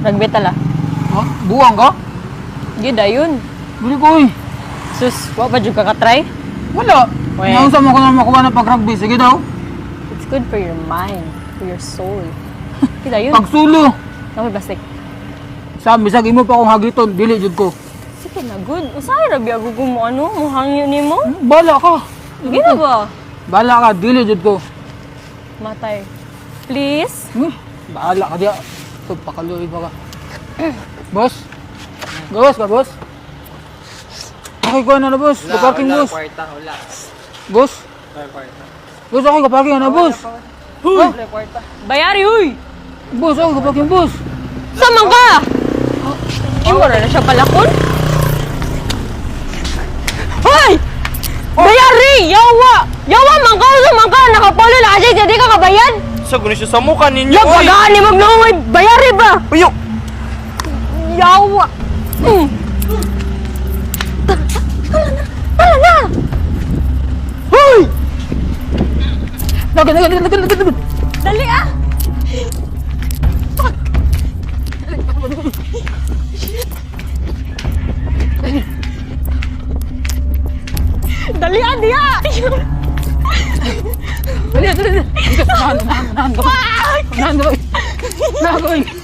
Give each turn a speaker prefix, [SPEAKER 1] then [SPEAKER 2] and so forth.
[SPEAKER 1] Rugby tala.
[SPEAKER 2] Ha? Buwang ka?
[SPEAKER 1] Gida yun.
[SPEAKER 2] Bili ko eh.
[SPEAKER 1] Sus, wa pa jud ka ka-try?
[SPEAKER 2] Wala.
[SPEAKER 1] Weh.
[SPEAKER 2] Naunsa mo ko na makuha ng pag-rugby. Sige daw.
[SPEAKER 1] It's good for your mind, for your soul. Gida yun.
[SPEAKER 2] Pagsulo.
[SPEAKER 1] Nakoy plastic.
[SPEAKER 2] Sabi, bisag imo pa akong hagiton. Dili jud ko.
[SPEAKER 1] Sige na, good. Usay rabi ako kung mo ano, mo hangyo nimo.
[SPEAKER 2] Bala ka.
[SPEAKER 1] Gida ba?
[SPEAKER 2] Bala ka. Dili jud ko.
[SPEAKER 1] Matay. Please?
[SPEAKER 2] Bahala ka diya. Ito, pakaluoy ba ka? Boss? Gawas ka, boss? Okay ko na boss. Kaparking, boss.
[SPEAKER 3] Kwarta, wala.
[SPEAKER 2] Boss?
[SPEAKER 3] Kwarta.
[SPEAKER 2] Boss, okay kaparking na, boss.
[SPEAKER 1] Huy! Bayari, huy!
[SPEAKER 2] Boss, okay kaparking, boss.
[SPEAKER 1] Sama ka! Imo na siya palakon? Hoy! Bayari! Yawa! Yawa, mangka! Mangka! Nakapalo na kasi hindi ka kabayad!
[SPEAKER 3] Sa gusto siya sa mukha ninyo,
[SPEAKER 1] Yung
[SPEAKER 3] oy!
[SPEAKER 1] pagaan ni magnungoy! Bayari ba?
[SPEAKER 3] Uyo!
[SPEAKER 1] Yawa! Tala na!
[SPEAKER 2] Hoy! Lagan.
[SPEAKER 1] Dali ah! Dali ah, diya!
[SPEAKER 2] Dali. Nahan ka. Nahan ka.